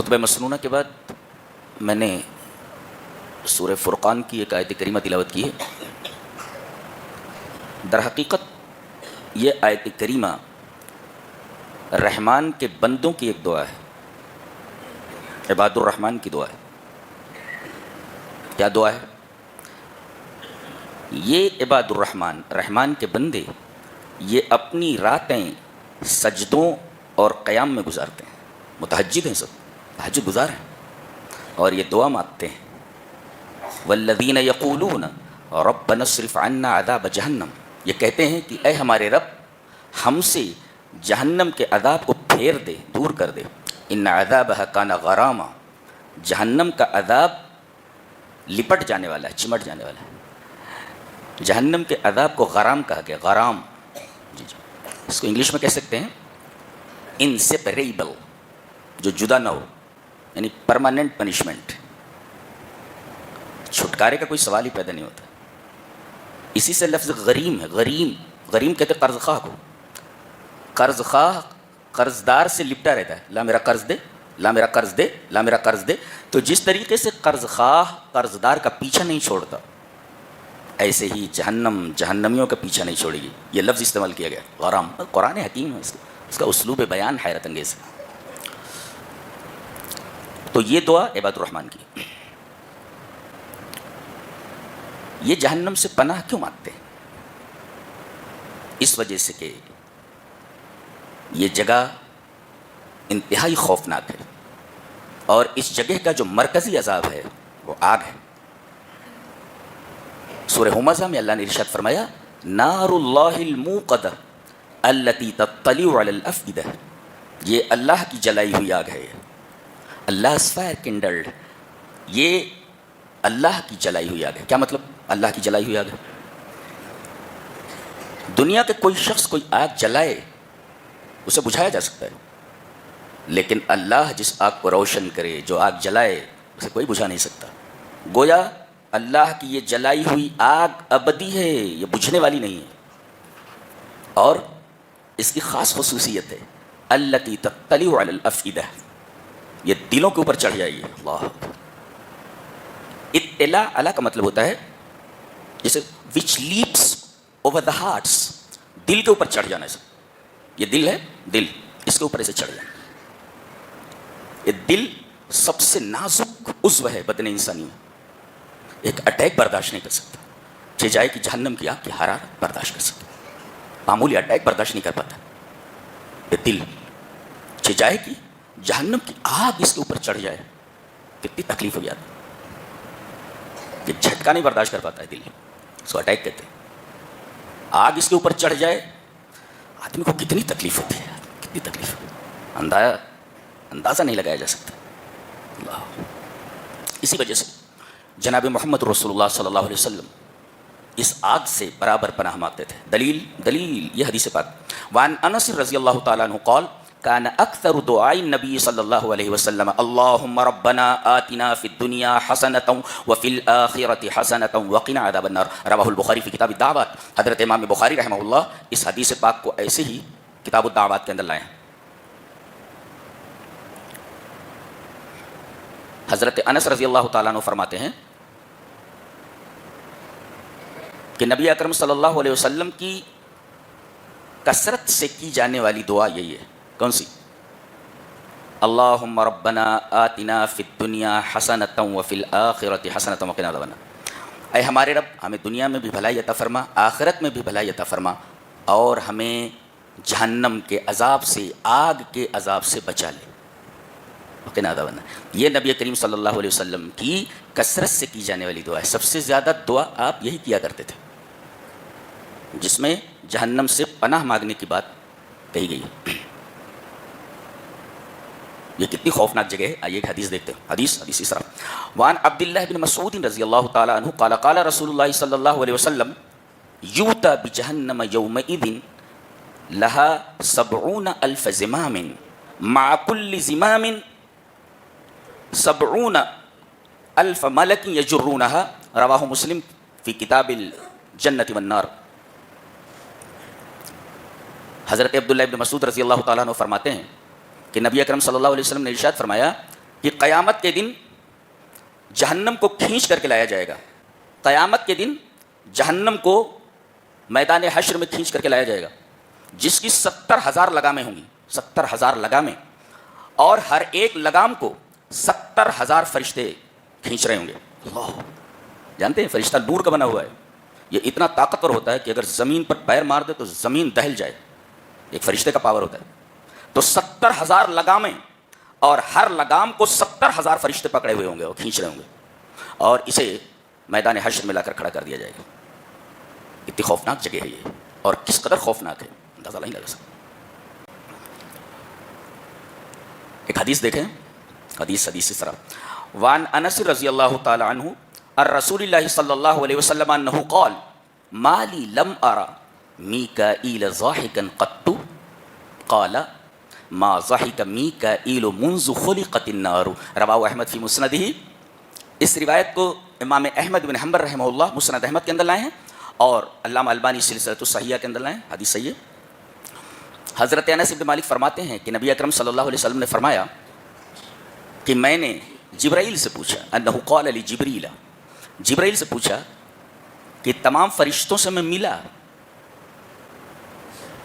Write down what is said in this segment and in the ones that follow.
خطبہ مسنونہ کے بعد میں نے سورہ فرقان کی ایک آیت کریمہ تلاوت کی ہے. در حقیقت یہ آیت کریمہ رحمان کے بندوں کی ایک دعا ہے، عباد الرحمن کی دعا ہے. کیا دعا ہے؟ یہ عباد الرحمن، رحمان کے بندے، یہ اپنی راتیں سجدوں اور قیام میں گزارتے ہیں. متہجد ہیں، سب تہجد گزار ہیں اور یہ دعا مانگتے ہیں. والذین یقولون ربنا اصرف عنا عذاب جہنم، یہ کہتے ہیں کہ اے ہمارے رب ہم سے جہنم کے عذاب کو پھیر دے، دور کر دے. ان عذابها کان غراما، جہنم کا عذاب لپٹ جانے والا ہے، چمٹ جانے والا ہے. جہنم کے عذاب کو غرام کہا گیا، غرام. جی جی، اس کو انگلش میں کہہ سکتے ہیں انسیپریبل، جو جدا نہ ہو، یعنی پرماننٹ پنشمنٹ. چھٹکارے کا کوئی سوال ہی پیدا نہیں ہوتا. اسی سے لفظ غریم ہے. غریم، غریم کہتے قرض خواہ کو. قرض خواہ قرض دار سے لپٹا رہتا ہے، لا میرا قرض دے، لا میرا قرض دے، لا میرا قرض دے. تو جس طریقے سے قرض خواہ قرض دار کا پیچھا نہیں چھوڑتا، ایسے ہی جہنم جہنمیوں کا پیچھا نہیں چھوڑے گی. یہ لفظ استعمال کیا گیا، غرام. قرآن حکیم ہے، اس کا اسلوب بیان حیرت انگیز ہے. تو یہ دعا عباد الرحمن کی. یہ جہنم سے پناہ کیوں مانگتے ہیں؟ اس وجہ سے کہ یہ جگہ انتہائی خوفناک ہے اور اس جگہ کا جو مرکزی عذاب ہے وہ آگ ہے. سورہ ہمزہ میں اللہ نے ارشاد فرمایا نار اللہ الموقدہ التی تطلع علی الافئدہ، یہ اللہ کی جلائی ہوئی آگ ہے. Allah's fire kindled، یہ اللہ کی جلائی ہوئی آگ ہے. کیا مطلب اللہ کی جلائی ہوئی آگ ہے؟ دنیا کے کوئی شخص کوئی آگ جلائے اسے بجھایا جا سکتا ہے، لیکن اللہ جس آگ کو روشن کرے، جو آگ جلائے، اسے کوئی بجھا نہیں سکتا. گویا اللہ کی یہ جلائی ہوئی آگ ابدی ہے، یہ بجھنے والی نہیں ہے. اور اس کی خاص خصوصیت ہے التی تطلع علی الافئدہ، یہ دلوں کے اوپر چڑھ جائے گی. اللہ اطلاع علی کا مطلب ہوتا ہے جیسے وچ لیپس اوور دا ہارٹس، دل کے اوپر چڑھ جانا. یہ دل ہے، دل اس کے اوپر ایسے چڑھ جانا. یہ دل سب سے نازک عضو ہے بدن انسانی میں. ایک اٹیک برداشت نہیں کر سکتا، چہ جائے کہ جہنم کی آگ کی حرارت برداشت کر سکتا، معمولی اٹیک برداشت نہیں کر پاتا. یہ دل چہ جائے کہ جہنم کی آگ اس کے اوپر چڑھ جائے، کتنی تکلیف ہو جاتی. یہ جھٹکا نہیں برداشت کر پاتا ہے دل، اس کو اٹیک کہتے ہیں. آگ اس کے اوپر چڑھ جائے، آدمی کو کتنی تکلیف ہوتی ہے، کتنی تکلیف، اندازہ نہیں لگایا جا سکتا. اللہ. اسی وجہ سے جناب محمد رسول اللہ صلی اللہ علیہ وسلم اس آگ سے برابر پناہ مانگتے تھے. دلیل یہ حدیث پاک. وعن انس رضی اللہ تعالیٰ عنہ قال كان اکثر دعاء النبی صلی اللہ علیہ وسلم اللہم ربنا آتنا فی الدنیا حسنۃ وفی الآخرۃ حسنۃ وقنا عذاب النار. رواہ البخاری فی کتاب الدعوات. حضرت امام بخاری رحمہ اللہ اس حدیث پاک کو ایسے ہی کتاب الدعوات کے اندر لائے ہیں. حضرت انس رضی اللہ تعالیٰ عنہ فرماتے ہیں کہ نبی اکرم صلی اللہ علیہ وسلم کی کثرت سے کی جانے والی دعا یہی ہے. کون سی؟ اللہم ربنا آتنا فی الدنیا حسنۃ وفی الآخرۃ حسنۃ وقنا عذاب النار. اے ہمارے رب ہمیں دنیا میں بھی بھلائی عطا فرما، آخرت میں بھی بھلائی عطا فرما، اور ہمیں جہنم کے عذاب سے، آگ کے عذاب سے بچا لے. وقنا عذاب النار. یہ نبی کریم صلی اللہ علیہ وسلم کی کثرت سے کی جانے والی دعا ہے. سب سے زیادہ دعا آپ یہی کیا کرتے تھے جس میں جہنم سے پناہ مانگنے کی بات کہی گئی ہے. یہ کتنی خوفناک جگہ ہے. آئیے ایک حدیث دیکھتے ہیں. حدیث اس طرح. وعن عبداللہ بن مسعود رضی اللہ تعالی عنہ قال قال رسول اللہ صلی اللہ علیہ وسلم یوتا بجہنم یومئذ لها 70,000 زمام مع كل زمام 70,000 ملک یجرونها. رواہ مسلم فی کتاب الجنۃ والنار. حضرت عبداللہ ابن مسعود رضی اللہ تعالیٰ عنہ فرماتے ہیں کہ نبی اکرم صلی اللہ علیہ وسلم نے ارشاد فرمایا کہ قیامت کے دن جہنم کو کھینچ کر کے لایا جائے گا. قیامت کے دن جہنم کو میدان حشر میں کھینچ کر کے لایا جائے گا، جس کی 70,000 لگامیں ہوں گی. 70,000 لگامیں، اور ہر ایک لگام کو 70,000 فرشتے کھینچ رہے ہوں گے. اللہ، جانتے ہیں فرشتہ نور کا بنا ہوا ہے. یہ اتنا طاقتور ہوتا ہے کہ اگر زمین پر پیر مار دے تو زمین دہل جائے. ایک فرشتے کا پاور ہوتا ہے. تو 70,000 لگامیں، اور ہر لگام کو 70,000 فرشتے پکڑے ہوئے ہوں گے اور کھینچ رہے ہوں گے، اور اسے میدان حشر میں لا کر کھڑا کر دیا جائے گا. اتنی خوفناک جگہ ہے یہ، اور کس قدر خوفناک ہے اندازہ نہیں لگا سکتا. ایک حدیث دیکھیں، حدیث اس طرح: وعن انس رضی اللہ تعالی عنہ الرسول اللہ صلی اللہ علیہ وسلم انہ قال ما لی لم ارى میکائیل ضاحکا قط قال ما ضحک میکائیل منذ خلقت النار. رواہ احمد فی مسندہ. اس روایت کو امام احمد بن حنبل رحمہ اللہ مسند احمد کے اندر لائے ہیں، اور علامہ البانی سلسلۃ الصحیحہ کے اندر لائے ہیں. حدیث صحیح ہے. حضرت انس بن مالک فرماتے ہیں کہ نبی اکرم صلی اللہ علیہ وسلم نے فرمایا کہ میں نے جبرائیل سے پوچھا، انہ قال لجبریل، جبرائیل سے پوچھا کہ تمام فرشتوں سے میں ملا،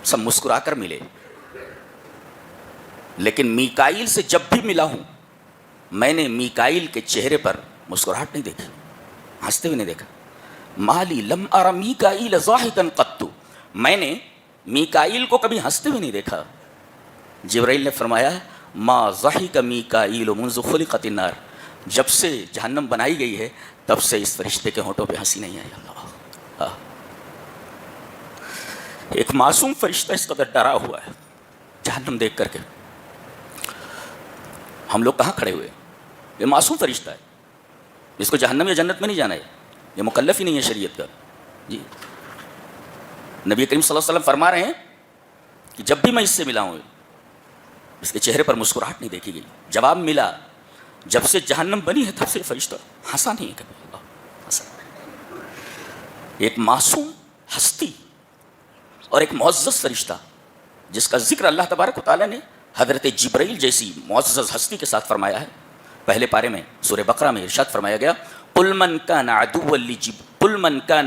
سب مسکرا کر ملے، لیکن میکائیل سے جب بھی ملا ہوں میں نے میکائیل کے چہرے پر مسکراہٹ نہیں دیکھی، ہنستے ہوئے نہیں دیکھا. مالی لم ارى میکائیل ضاحکا قط، میں نے میکائیل کو کبھی ہنستے ہوئے نہیں دیکھا. جبرائیل نے فرمایا ما ضحک میکائیل منذ خلقت النار، جب سے جہنم بنائی گئی ہے تب سے اس فرشتے کے ہونٹوں پہ ہنسی نہیں آئی. اللہ، ایک معصوم فرشتہ اس قدر ڈرا ہوا ہے جہنم دیکھ کر کے. ہم لوگ کہاں کھڑے ہوئے؟ یہ معصوم فرشتہ ہے، جس کو جہنم یا جنت میں نہیں جانا ہے، یہ مکلف ہی نہیں ہے شریعت کا. جی، نبی کریم صلی اللہ علیہ وسلم فرما رہے ہیں کہ جب بھی میں اس سے ملا ہوں اس کے چہرے پر مسکراہٹ نہیں دیکھی گئی. جواب ملا جب سے جہنم بنی ہے تب سے فرشتہ ہنسا نہیں ہے کبھی. ہنسا. ایک معصوم ہستی اور ایک معزز فرشتہ جس کا ذکر اللہ تبارک و تعالیٰ نے حضرت جبرائیل جیسی معزز ہستی کے ساتھ فرمایا ہے. پہلے پارے میں سورہ بقرہ میں ارشاد فرمایا گیا قل من كان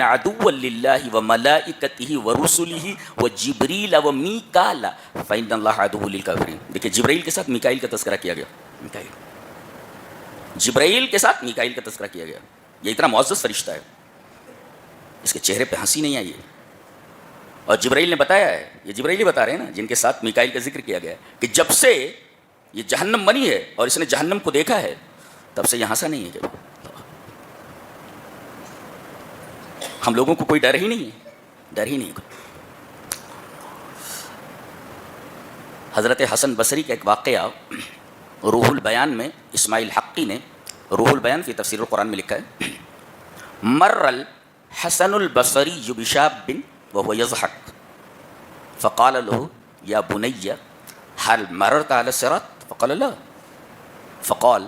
عدوا للہ وملائکتہ ورسلہ وجبریل ومیکال فإن اللہ عدو للکافرین. دیکھیں جبرائیل کے ساتھ میکائیل کا تذکرہ کیا گیا. جبرائیل کے ساتھ میکائیل کا تذکرہ کیا گیا. یہ اتنا معزز فرشتہ ہے، اس کے چہرے پہ ہنسی نہیں آئی ہے. اور جبرائیل نے بتایا ہے، یہ جبرائیل ہی بتا رہے ہیں نا جن کے ساتھ میکائیل کا ذکر کیا گیا ہے، کہ جب سے یہ جہنم بنی ہے اور اس نے جہنم کو دیکھا ہے تب سے یہ ہنسا نہیں ہے. کہ ہم لوگوں کو کوئی ڈر ہی نہیں ہے، ڈر ہی نہیں. حضرت حسن بصری کا ایک واقعہ روح البیان میں اسماعیل حقی نے روح البیان فی تفسیر القرآن میں لکھا ہے مر الحسن البصری بشاب وهو يضحك فقال له يا بني هل مررت على الصراط فقال لا فقال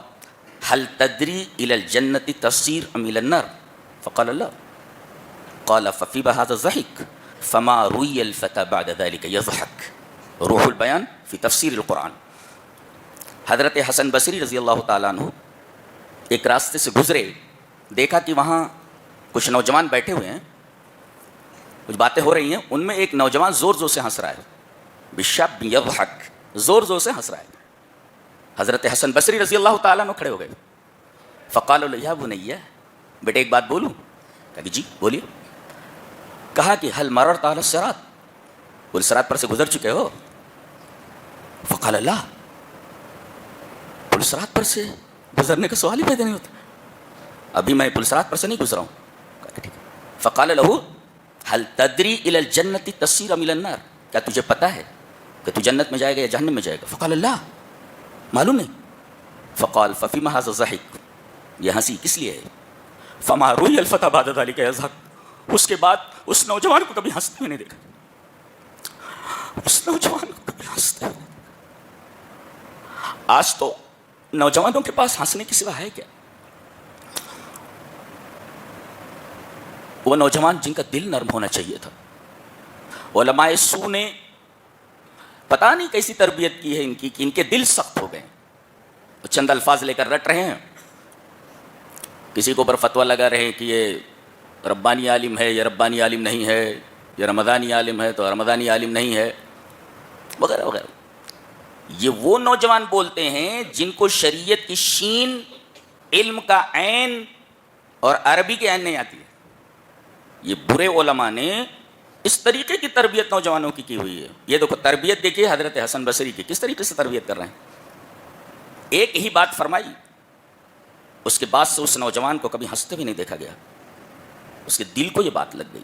هل تدري إلى الجنة تصير أم إلى النار فقال لا قال ففيما هذا الضحك فما روي الفتى بعد ذلك يضحك. روح البیان فی تفسیر القرآن. حضرت حسن بصری رضی اللہ تعالیٰ عنہ ایک راستے سے گزرے، دیکھا کہ وہاں کچھ نوجوان بیٹھے ہوئے ہیں، کچھ باتیں ہو رہی ہیں، ان میں ایک نوجوان زور زور سے ہنس رہا ہے. بشاب یضحک، زور زور سے ہنس رہا ہے. حضرت حسن بصری رضی اللہ تعالیٰ عنہ کھڑے ہو گئے. فقال له یا بنی، بیٹے ایک بات بولوں؟ کہا کہ جی بولیے. کہا کہ حل مررت علی الصراط، پل صراط پر سے گزر چکے ہو؟ فقال لا، پل صراط پر سے گزرنے کا سوال ہی پیدا نہیں ہوتا، ابھی میں پل صراط پر سے نہیں گزرا ہوں. فقال له هل تدری الی الجنت تصیر ام الی النار، کیا تجھے پتہ ہے کہ تو جنت میں جائے گا یا جہنم میں جائے گا؟ فقال لا، معلوم نہیں. فقال ففیما هذا الضحك، یہ ہنسی کس لیے ہے؟ فما روی الفتى بعد ذلك يضحك، اس کے بعد اس نوجوان کو کبھی ہنستے ہوئے نہیں دیکھا، اس نوجوان کو کبھی ہنستے ہوئے. آج تو نوجوانوں کے پاس ہنسنے کی سوا ہے کیا؟ وہ نوجوان جن کا دل نرم ہونا چاہیے تھا. علماء سو نے پتہ نہیں کیسی تربیت کی ہے ان کی کہ ان کے دل سخت ہو گئے. چند الفاظ لے کر رٹ رہے ہیں، کسی کو اوپر فتویٰ لگا رہے ہیں کہ یہ ربانی عالم ہے، یہ ربانی عالم نہیں ہے، یہ رمضانی عالم ہے تو رمضانی عالم نہیں ہے، وغیرہ وغیرہ. یہ وہ نوجوان بولتے ہیں جن کو شریعت کی شین، علم کا عین اور عربی کے عین نہیں آتی ہے. یہ برے علماء نے اس طریقے کی تربیت نوجوانوں کی ہوئی ہے. یہ دیکھو تربیت دیکھیے حضرت حسن بصری کی، کس طریقے سے تربیت کر رہے ہیں. ایک ہی بات فرمائی، اس کے بعد سے اس نوجوان کو کبھی ہنستے بھی نہیں دیکھا گیا. اس کے دل کو یہ بات لگ گئی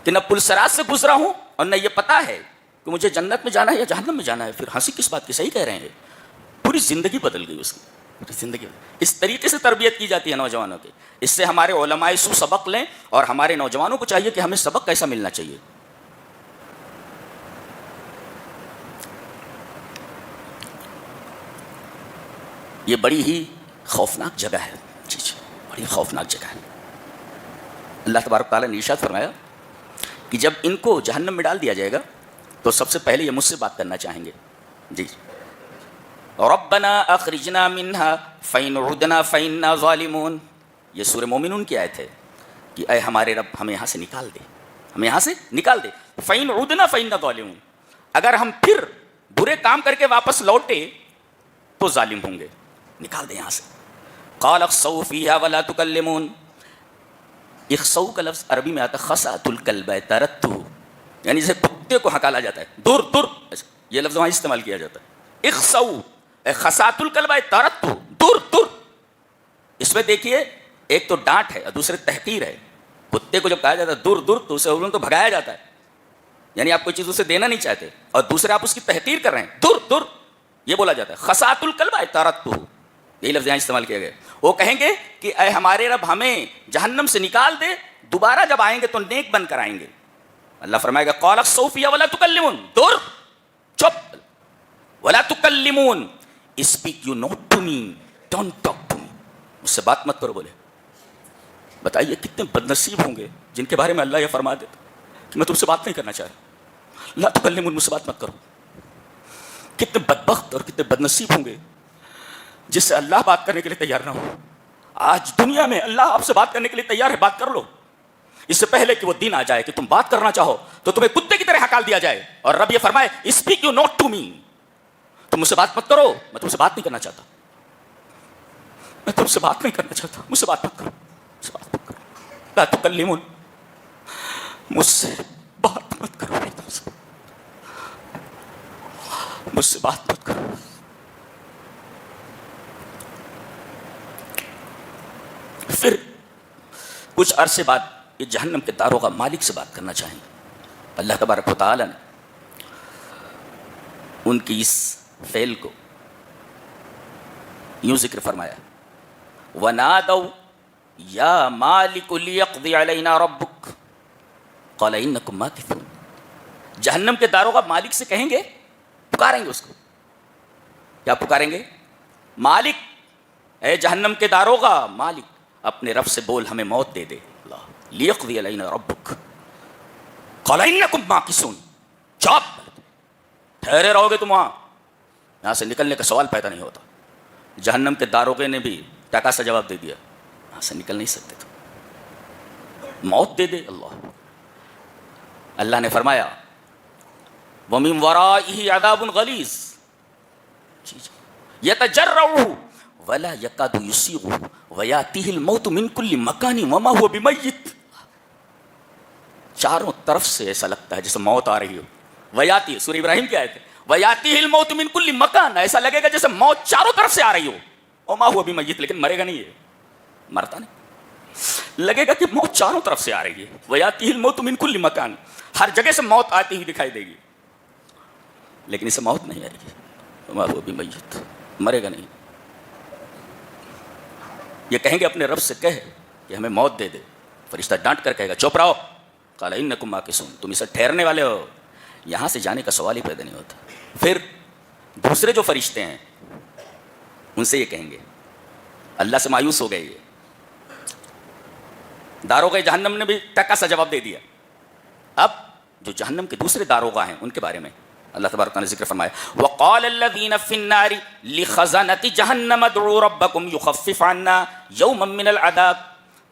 کہ نہ پلسرات سے گزرا ہوں اور نہ یہ پتا ہے کہ مجھے جنت میں جانا ہے یا جہنم میں جانا ہے. پھر ہنسی کس بات کی؟ صحیح کہہ رہے ہیں. پوری زندگی بدل گئی اس کی، پوری زندگی. اس طریقے سے تربیت کی جاتی ہے نوجوانوں کی. اس سے ہمارے علماء سو سبق لیں، اور ہمارے نوجوانوں کو چاہیے کہ ہمیں سبق کیسا ملنا چاہیے. یہ بڑی ہی خوفناک جگہ ہے. جی جی، بڑی خوفناک جگہ ہے. اللہ تبارک تعالیٰ نے ارشاد فرمایا کہ جب ان کو جہنم میں ڈال دیا جائے گا تو سب سے پہلے یہ مجھ سے بات کرنا چاہیں گے. جی، ربنا اخرجنا منها فإن عدنا فإنا ظالمون. یہ سورہ مومنون کی آیت ہے کہ اے ہمارے رب ہمیں یہاں سے نکال دے، ہمیں یہاں سے نکال دے. فإن عدنا فإنا ظالمون، اگر ہم پھر برے کام کر کے واپس لوٹے تو ظالم ہوں گے، نکال دیں یہاں سے. قال اخسؤوا فيها ولا تكلمون. اخسؤ کا لفظ عربی میں آتا ہے خسأت الکلب طردته، یعنی جیسے کتے کو ہکالا جاتا ہے، دور دور، یہ لفظ وہاں استعمال کیا جاتا ہے. اخسؤ خسأت الکلب طردته، دور دور. اس میں دیکھیے ایک تو ڈانٹ ہے اور دوسرے تحقیر ہے. کتے کو جب کہا جاتا ہے دور دور تو اسے تو بھگایا جاتا ہے، یعنی آپ کوئی چیز اسے دینا نہیں چاہتے، اور دوسرے آپ اس کی تحقیر کر رہے ہیں، دور دور، یہ بولا جاتا ہے. خسأت الکلب طردته، یہی لفظ یہاں استعمال کیا گیا. وہ کہیں گے کہ اے ہمارے رب ہمیں جہنم سے نکال دے، دوبارہ جب آئیں گے تو نیک بن کر آئیں گے. اللہ فرمائے گا قال اخسؤوا فيها ولا تكلمون، دور، چپ، ولا تكلمون، speak you not to me, don't talk to me, مجھ سے بات مت کرو. بولے بتائیے کتنے بد نصیب ہوں گے جن کے بارے میں اللہ یہ فرما دیتا کہ میں تم سے بات نہیں کرنا چاہ رہا، لا تکلمون، مجھ سے بات مت کرو. کتنے بدبخت اور کتنے بد نصیب ہوں گے جس سے اللہ بات کرنے کے لیے تیار نہ ہو. آج دنیا میں اللہ آپ سے بات کرنے کے لیے تیار ہے، بات کر لو. اس سے پہلے کہ وہ دن آ جائے کہ تم بات کرنا چاہو تو تمہیں کتے کی طرح ہکال دیا جائے، اور رب یہ فرمائے speak you not to me, تم مجھ سے بات مت کرو، میں تم سے بات نہیں کرنا چاہتا، میں تم سے بات نہیں کرنا چاہتا، مجھ سے بات مت کرو، مجھ سے بات مت کرو. لا تکلمون، مجھ سے بات مت کرو، مجھ سے بات مت کرو. پھر کچھ عرصے بعد یہ جہنم کے داروغہ مالک سے بات کرنا چاہیں. اللہ تبارک و تعالی نے ان کی اس فعل کو یوں ذکر فرمایا، وَنَادَوْا يَا مَالِكُ لِيَقْضِيَ عَلَيْنَا رَبُّكَ قَالَ إِنَّكُمْ مَاكِثُونَ. جہنم کے داروغہ مالک سے کہیں گے، پکاریں گے اس کو. کیا پکاریں گے؟ مالک، اے جہنم کے داروغہ، مالک اپنے رب سے بول ہمیں موت دے دے. اللہ لیقضی علینا ربک قال انکم ماکثون، چاپ، ٹھہرے رہو گے تم وہاں، یہاں سے نکلنے کا سوال پیدا نہیں ہوتا. جہنم کے داروغے نے بھی ٹکا سا جواب دے دیا، یہاں سے نکل نہیں سکتے تو موت دے دے. اللہ نے فرمایا وَمِن وَرَائِهِ عَذَابٌ غَلِيظٌ يَتَجَرَّعُهُ وَلَا يَكَادُ يُسِيغُهُ وَيَأْتِيهِ الْمَوْتُ مِنْ كُلِّ مَكَانٍ وَمَا هُوَ بِمَيِّتٍ. چاروں طرف سے ایسا لگتا ہے جیسے موت آ رہی ہو. وَيَأْتِيهِ، سورہ ابراہیم کی آیت ہے، وَيَأْتِيهِ الْمَوْتُ مِنْ كُلِّ مَكَانٍ، ایسا لگے گا جیسے موت چاروں طرف سے آ رہی ہو. وَمَا هُوَ بِمَيِّتٍ، لیکن مرے گا نہیں، ہے مرتا نہیں. لگے گا کہ موت چاروں طرف سے آ رہی ہے. وَيَأْتِيهِ الْمَوْتُ مِنْ كُلِّ مَكَانٍ، ہر جگہ سے موت آتی ہوئی دکھائی دے گی، لیکن اسے موت نہیں آئے گی. وَمَا هُوَ بِمَيِّتٍ، مرے گا نہیں. یہ کہیں گے اپنے رب سے کہے کہ ہمیں موت دے دے. فرشتہ ڈانٹ کر کہے گا چپ رہو. قال انکم ماکثون، تم اسے ٹھہرنے والے ہو، یہاں سے جانے کا سوال ہی پیدا نہیں ہوتا. پھر دوسرے جو فرشتے ہیں ان سے یہ کہیں گے، اللہ سے مایوس ہو گئے. یہ داروغہ جہنم نے بھی ٹکا سا جواب دے دیا. اب جو جہنم کے دوسرے داروغہ ہیں ان کے بارے میں اللہ تبارک تعالیٰ نے ذکر فرمایا وقال الذين في النار لخزنة جهنم ادعوا ربكم يخفف عنا يوما من العذاب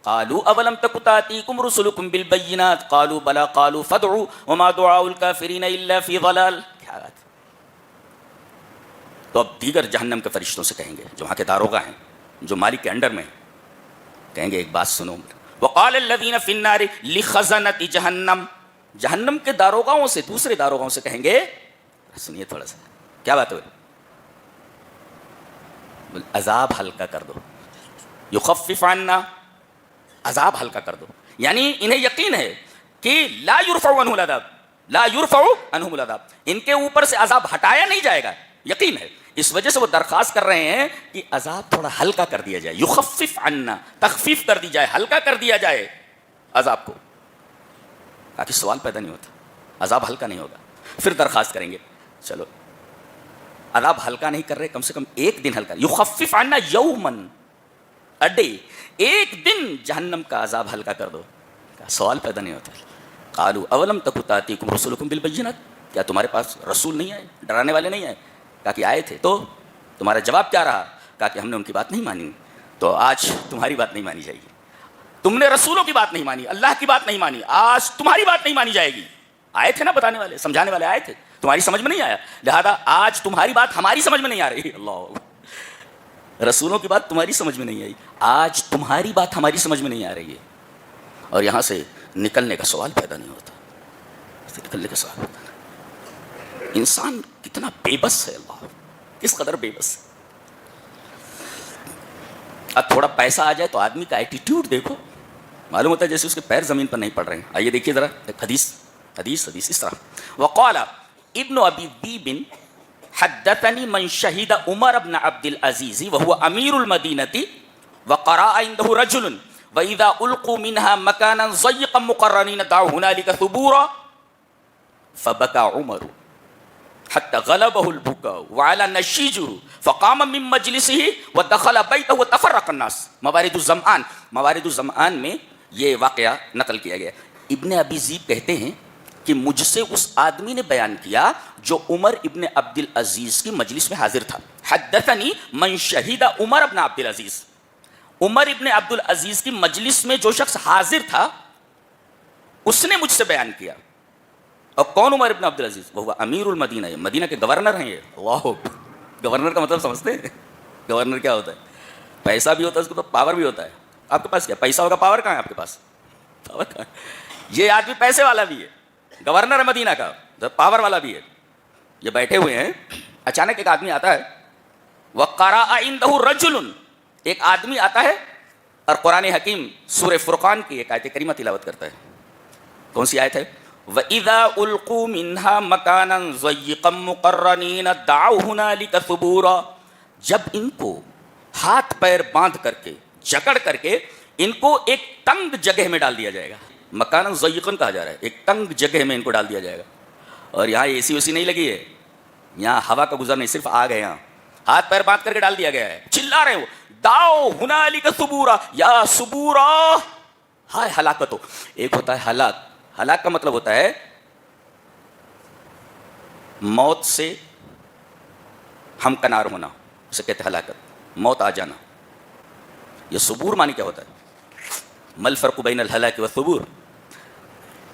قالوا اولم تك تاتيكم رسلكم بالبينات قالوا بلى قالوا فادعوا وما دعاء الكافرين الا في ضلال. کیا بات. تو اب دیگر جہنم کے فرشتوں سے کہیں گے جو وہاں کے داروغہ ہیں جو مالک کے انڈر میں کہیں گے ایک بات سنو. وقال الذين في النار لخزنة جهنم, جہنم کے داروغاؤں سے دوسرے داروغاؤں سے کہیں گے سنیے تھوڑا سا کیا بات ہوئی, عذاب ہلکا کر دو, یخفف عنا, عذاب ہلکا کر دو. یعنی انہیں یقین ہے کہ لا یرفع عنہ العذاب, لا یرفع عنہم العذاب, ان کے اوپر سے عذاب ہٹایا نہیں جائے گا, یقین ہے. اس وجہ سے وہ درخواست کر رہے ہیں کہ عذاب تھوڑا ہلکا کر دیا جائے, یخفف عنا, تخفیف کر دی جائے, ہلکا کر دیا جائے عذاب کو, تاکہ سوال پیدا نہیں ہوتا, عذاب ہلکا نہیں ہوگا. پھر درخواست کریں گے چلو عذاب ہلکا نہیں کر رہے, کم سے کم ایک دن ہلکا, یخفف عنا یومن, اے ڈے, ایک دن جہنم کا عذاب ہلکا کر دو. سوال پیدا نہیں ہوتا. قالوا اولم تک تاتیکم رسلکم بالبینات, کیا تمہارے پاس رسول نہیں آئے, ڈرانے والے نہیں آئے؟ کہا کہ آئے تھے. تو تمہارا جواب کیا رہا؟ کہا کہ ہم نے ان کی بات نہیں مانی, تو آج تمہاری بات نہیں مانی جائے گی. تم نے رسولوں کی بات نہیں مانی, اللہ کی بات نہیں مانی, آج تمہاری بات نہیں مانی جائے گی. آئے تھے نا بتانے والے, سمجھانے والے آئے تھے, تمہاری سمجھ میں نہیں آیا, لہذا آج تمہاری بات ہماری سمجھ میں نہیں آ رہی. اللہ, رسولوں کی بات تمہاری سمجھ میں نہیں آئی, آج تمہاری بات ہماری سمجھ میں نہیں آ رہی ہے. اور یہاں سے نکلنے کا سوال پیدا نہیں ہوتا, نکلنے کا سوال. انسان کتنا بے بس ہے, اللہ کس قدر بے بس ہے. اب تھوڑا پیسہ آ جائے تو آدمی کا ایٹیٹیوڈ دیکھو, معلوم ہوتا ہے جیسے اس کے پیر زمین پر نہیں پڑ رہے ہیں. آئیے دیکھیے ذرا ایک حدیث اس طرح. وقال ابن ابی ذئب حدثني من شهد عمر بن عبد العزيز وهو امير المدينه وقرأ عنده رجل واذا القوا منها مكانا ضيقا مقرنين دعوا هنالك ثبورا فبكى عمر حتى غلبه البكاء وعلى نشيجه فقام من مجلسه ودخل بيته وتفرق الناس. موارد الزمان میں یہ واقعہ نقل کیا گیا. ابن ابی ذئب کہتے ہیں کہ مجھ سے اس آدمی نے بیان کیا جو عمر ابن عبد العزیز کی مجلس میں حاضر تھا. حدثنی من شہید عمر ابن عبد العزیز, عمر ابن عبد العزیز کی مجلس میں جو شخص حاضر تھا اس نے مجھ سے بیان کیا. اور کون عمر ابن عبد العزیز؟ وہ امیر المدینہ, مدینہ کے گورنر ہیں یہ. واہ, گورنر کا مطلب سمجھتے ہیں؟ گورنر کیا ہوتا ہے؟ پیسہ بھی ہوتا ہے اس کو, تو پاور بھی ہوتا ہے. آپ کے پاس کیا پیسہ ہوگا, پاور کہاں ہے آپ کے پاس؟ پاور کہاں ہے؟ یہ آدمی پیسے والا بھی ہے, گورنر ہے مدینہ کا, پاور والا بھی ہے. یہ بیٹھے ہوئے ہیں, اچانک ایک آدمی آتا ہے. وقرأ عنده رجل, ایک آدمی آتا ہے اور قرآن حکیم سورہ فرقان کی ایک آیت کریمہ تلاوت کرتا ہے. کون سی آیت ہے؟ وَإِذَا أُلْقُوا مِنْهَا مَكَانًا ضَيِّقًا مُقَرَّنِينَ دَعَوْا هُنَالِكَ ثُبُورًا, جب ان کو ہاتھ پیر باندھ کر کے جکڑ کر کے ان کو ایک تنگ جگہ میں ڈال دیا جائے گا. مکانً ضیقاً کہا جا رہا ہے, ایک تنگ جگہ میں ان کو ڈال دیا جائے گا. اور یہاں اے سی ویسی نہیں لگی ہے, یہاں ہوا کا گزر نہیں, صرف آگ ہے. یہاں ہاتھ پیر باندھ کر کے ڈال دیا گیا ہے. چلا رہے ہو داؤ ہنالک ثبورا, یا ثبورا, ہائے ہلاکت ہو. ایک ہوتا ہے ہلاک, ہلاک کا مطلب ہوتا ہے موت سے ہم کنار ہونا, اسے کہتے ہیں ہلاکت, موت آ جانا. یہ ثبور معنی کیا ہوتا ہے؟ مل فرق بین الہلاک والثبور.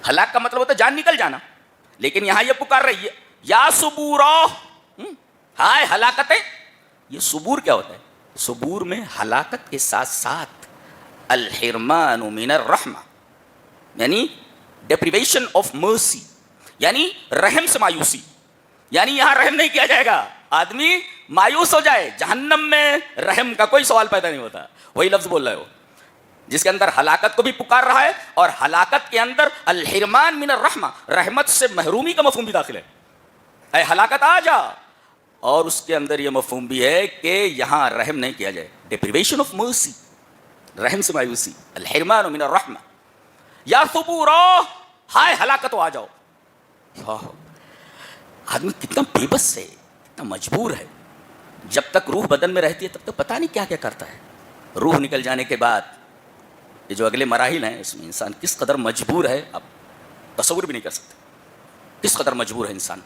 ہلاک کا مطلب ہوتا ہے جان نکل جانا, لیکن یہاں یہ پکار رہی ہے یا ثبورا, ہائے ہلاکت ہے. یہ ثبور کیا ہوتا ہے؟ ثبور میں ہلاکت کے ساتھ ساتھ الحرمان من الرحمہ, یعنی ڈیپریویشن آف مرسی, یعنی رحم سے مایوسی. یعنی یہاں رحم نہیں کیا جائے گا, آدمی مایوس ہو جائے. جہنم میں رحم کا کوئی سوال پیدا نہیں ہوتا. وہی لفظ بول رہے ہو جس کے اندر ہلاکت کو بھی پکار رہا ہے, اور ہلاکت کے اندر الحرمان من الرحمہ, رحمت سے محرومی کا مفہوم بھی داخل ہے. اے ہلاکت آ جا, اور اس کے اندر یہ مفہوم بھی ہے کہ یہاں رحم نہیں کیا جائے. ڈیپریویشن آف مرسی, رحم سے مایوسی, الحرمان من الرحمہ. یا ثبورا, ہائے ہلاکت آ جاؤ. آدمی کتنا بے بس ہے, کتنا مجبور ہے. جب تک روح بدن میں رہتی ہے تب تک پتہ نہیں کیا کیا کرتا ہے. روح نکل جانے کے بعد یہ جو اگلے مراحل ہیں اس میں انسان کس قدر مجبور ہے, آپ تصور بھی نہیں کر سکتے کس قدر مجبور ہے انسان.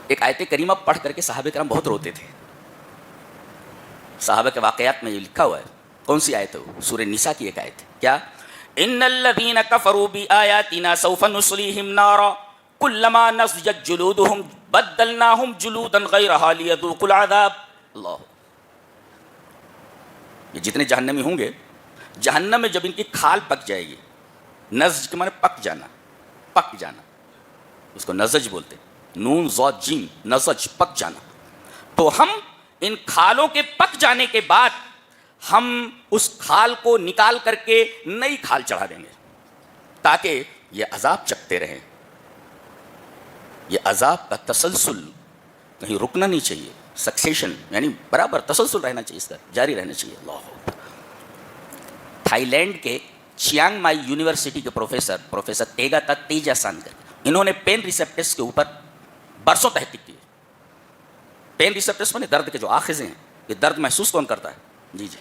ایک آیت کریمہ پڑھ کر کے صحابہ کرام بہت روتے تھے. صحابہ کے واقعات میں یہ لکھا ہوا ہے. کون سی آیت ہے وہ؟ سورہ نساء کی ایک آیت ہے. کیا؟ ان الذين كفروا بآياتنا سوف نصليهم نارا كلما نضجت جلودهم بدلناهم جلودا غيرها ليذوقوا العذاب. اللہ، یہ جتنے جہنمی ہوں گے، جہنم میں جب ان کی کھال پک جائے گی، نزج کے معنی پک جانا، پک جانا، اس کو نزج بولتے، نون ضاد جیم، نزج، پک جانا. تو ہم ان کھالوں کے پک جانے کے بعد ہم اس کھال کو نکال کر کے نئی کھال چڑھا دیں گے تاکہ یہ عذاب چکتے رہیں. یہ عذاب کا تسلسل کہیں رکنا نہیں چاہیے، سکسیشن یعنی برابر تسلسل رہنا چاہیے، اس کا جاری رہنا چاہیے. اللہ. تھائی لینڈ کے چیانگ مائی یونیورسٹی کے پروفیسر تیگاتا تیجاسانکر، انہوں نے پین ریسپٹرس کے اوپر برسوں تحقیق کی. پین ریسپٹرس میں درد کے جو آخذیں ہیں، یہ درد محسوس کون کرتا ہے؟ جی جی،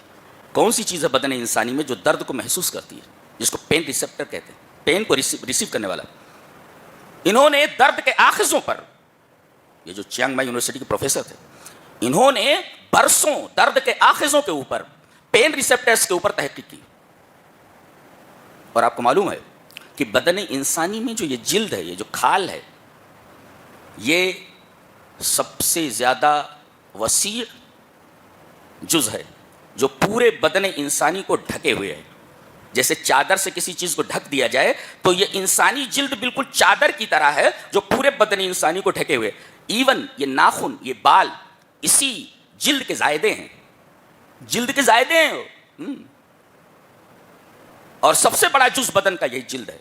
کون سی چیز ہے بدن انسانی میں جو درد کو محسوس کرتی ہے، جس کو پین ریسپٹر کہتے ہیں، پین کو ریسیو کرنے والا. انہوں نے درد کے آخذوں پر، یہ جو چیانگ مائی یونیورسٹی کے پروفیسر تھے، انہوں نے برسوں درد کے آخذوں کے اوپر، پین ریسپٹرس کے اوپر تحقیق کی. اور آپ کو معلوم ہے کہ بدن انسانی میں جو یہ جلد ہے، یہ جو کھال ہے، یہ سب سے زیادہ وسیع جز ہے جو پورے بدن انسانی کو ڈھکے ہوئے ہے. جیسے چادر سے کسی چیز کو ڈھک دیا جائے تو یہ انسانی جلد بالکل چادر کی طرح ہے جو پورے بدن انسانی کو ڈھکے ہوئے. ایون یہ ناخن، یہ بال اسی جلد کے زائدے ہیں، جلد کے زائدے ہیں. اور سب سے بڑا جز بدن کا یہی جلد ہے.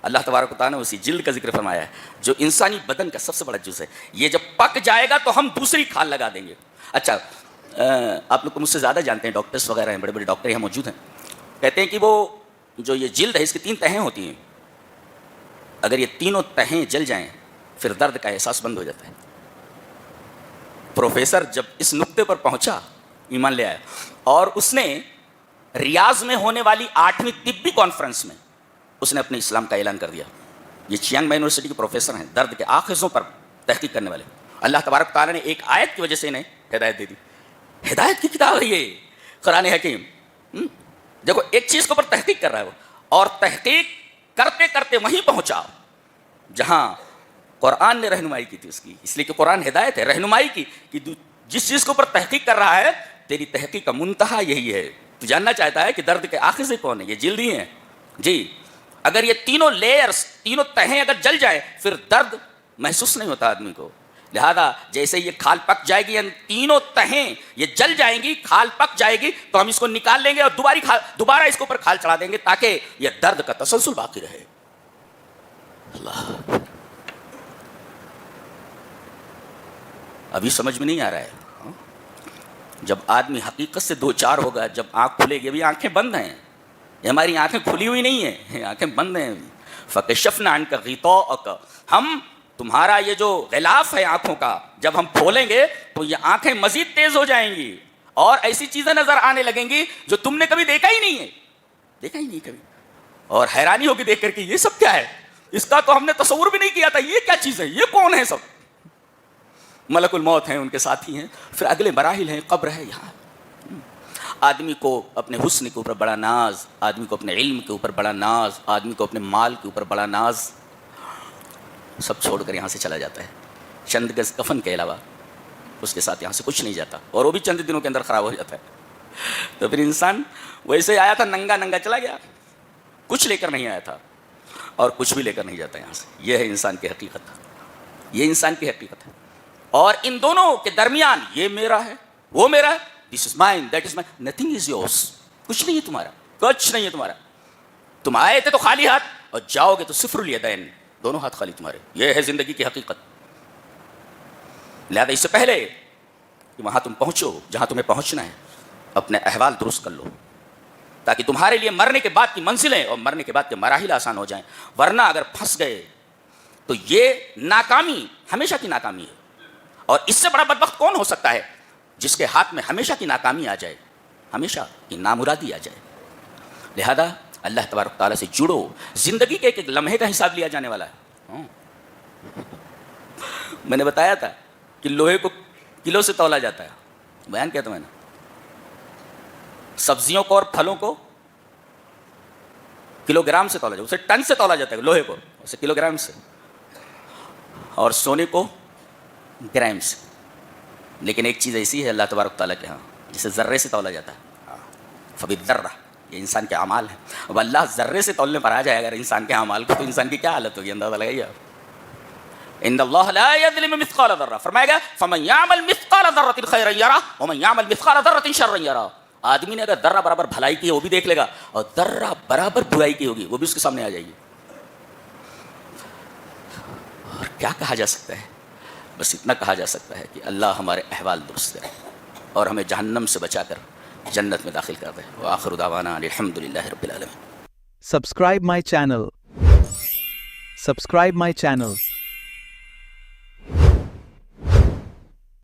اللہ تبارک و تعالیٰ نے اسی جلد کا ذکر فرمایا ہے جو انسانی بدن کا سب سے بڑا جز ہے. یہ جب پک جائے گا تو ہم دوسری کھال لگا دیں گے. اچھا، آپ لوگ کو مجھ سے زیادہ جانتے ہیں، ڈاکٹرس وغیرہ ہیں، بڑے بڑے ڈاکٹر یہاں موجود ہیں. کہتے ہیں کہ وہ جو یہ جلد ہے اس کی 3 تہیں ہوتی ہیں، اگر یہ تینوں تہیں جل جائیں پھر درد کا احساس بند ہو جاتا ہے. پروفیسر جب اس نقطے پر پہنچا، ایمان لے آیا، اور اس نے ریاض میں ہونے والی 8ویں طبی کانفرنس میں اس نے اپنے اسلام کا اعلان کر دیا. یہ چیانگ مائی یونیورسٹی کے پروفیسر ہیں، درد کے آخذوں پر تحقیق کرنے والے. اللہ تبارک تعالیٰ نے ایک آیت کی وجہ سے انہیں ہدایت دے دی. ہدایت کی کتاب ہے یہ قرآن حکیم. دیکھو، ایک چیز کے اوپر تحقیق کر رہا ہے وہ، اور تحقیق کرتے کرتے وہیں پہنچا جہاں قرآن نے رہنمائی کی تھی اس کی. اس لیے کہ قرآن ہدایت ہے، رہنمائی کی، کہ جس چیز کے اوپر تحقیق کر رہا ہے تیری تحقیق کا منتہا یہی ہے. تو جاننا چاہتا ہے کہ درد کے آخذ کون ہے؟ یہ جلد ہی ہیں. جی، اگر یہ تینوں لیئرز، تینوں تہیں اگر جل جائے پھر درد محسوس نہیں ہوتا آدمی کو. لہذا جیسے یہ کھال پک جائے گی، یعنی تینوں تہیں یہ جل جائیں گی، کھال پک جائے گی، تو ہم اس کو نکال لیں گے اور دوبارہ اس کے اوپر کھال چڑھا دیں گے تاکہ یہ درد کا تسلسل باقی رہے. اللہ، ابھی سمجھ میں نہیں آ رہا ہے. جب آدمی حقیقت سے دو چار ہوگا، جب آنکھ کھلے گی، ابھی آنکھیں بند ہیں، یہ ہماری آنکھیں کھلی ہوئی نہیں ہیں، آنکھیں بند ہیں. فَكَشَفْنَا عَنْكَ غِطَاءَكَ، ہم تمہارا یہ جو غلاف ہے آنکھوں کا جب ہم کھولیں گے تو یہ آنکھیں مزید تیز ہو جائیں گی اور ایسی چیزیں نظر آنے لگیں گی جو تم نے کبھی دیکھا ہی نہیں ہے، دیکھا ہی نہیں کبھی. اور حیرانی ہوگی دیکھ کر کے، یہ سب کیا ہے؟ اس کا تو ہم نے تصور بھی نہیں کیا تھا. یہ کیا چیز ہے؟ یہ کون ہے؟ سب ملک الموت ہیں، ان کے ساتھی ہیں. پھر اگلے مراحل ہیں، قبر ہے. یہاں آدمی کو اپنے حسن کے اوپر بڑا ناز، آدمی کو اپنے علم کے اوپر بڑا ناز، آدمی کو اپنے مال کے اوپر بڑا ناز، سب چھوڑ کر یہاں سے چلا جاتا ہے. چند گز کفن کے علاوہ اس کے ساتھ یہاں سے کچھ نہیں جاتا، اور وہ بھی چند دنوں کے اندر خراب ہو جاتا ہے. تو پھر انسان ویسے آیا تھا، ننگا ننگا چلا گیا، کچھ لے کر نہیں آیا تھا اور کچھ بھی لے کر نہیں جاتا یہاں سے. یہ ہے انسان کی حقیقت، یہ انسان کی حقیقت ہے. اور ان دونوں کے درمیان یہ میرا ہے، وہ میرا ہے، this is mine, that is mine, nothing is yours. کچھ نہیں ہے تمہارا، کچھ نہیں ہے تمہارا. تم آئے تھے تو خالی ہاتھ اور جاؤ گے تو صفر الیدین، دونوں ہاتھ خالی تمہارے. یہ ہے زندگی کی حقیقت. لہذا اس سے پہلے کہ وہاں تم پہنچو جہاں تمہیں پہنچنا ہے، اپنے احوال درست کر لو تاکہ تمہارے لیے مرنے کے بعد کی منزلیں اور مرنے کے بعد کے مراحل آسان ہو جائیں. ورنہ اگر پھنس گئے تو یہ ناکامی ہمیشہ کی ناکامی ہے. اور اس سے بڑا بدبخت کون ہو سکتا ہے جس کے ہاتھ میں ہمیشہ کی ناکامی آ جائے، ہمیشہ کی نامرادی آ جائے. لہذا اللہ تبارک تعالیٰ سے جڑو. زندگی کے ایک ایک لمحے کا حساب لیا جانے والا ہے. میں نے بتایا تھا کہ لوہے کو کلو سے تولا جاتا ہے, بیان کیا تھا میں نے. سبزیوں کو اور پھلوں کو کلو گرام سے تولا جاتا ہے, اسے ٹن سے تولا جاتا ہے لوہے کو, اسے کلو گرام سے, اور سونے کو گرام سے. لیکن ایک چیز ایسی ہے اللہ تبارک تعالیٰ کے ہاں جسے ذرے سے تولا جاتا ہے, فبالذرہ, یہ انسان کے اعمال ہیں. اب اللہ ذرے سے تولنے پر آ جائے اگر انسان کے اعمال کو, تو انسان کی کیا حالت ہوگی, اندازہ لگائیے آپ. ان اللہ لا یظلم مثقال ذرہ, فرمائے گا فمن یعمل مثقال ذرۃ خیرا یرہ ومن یعمل مثقال ذرۃ شرا یرہ. آدمی نے اگر ذرہ برابر بھلائی کی ہے وہ بھی دیکھ لے گا, اور ذرہ برابر برائی کی ہوگی وہ بھی اس کے سامنے آ جائے گی. اور کیا کہا جا سکتا ہے, بس اتنا کہا جا سکتا ہے کہ اللہ ہمارے احوال درست کرے اور ہمیں جہنم سے بچا کر جنت میں داخل کر دے. وآخر دعوانا الحمدللہ رب العالمین. Subscribe my channel.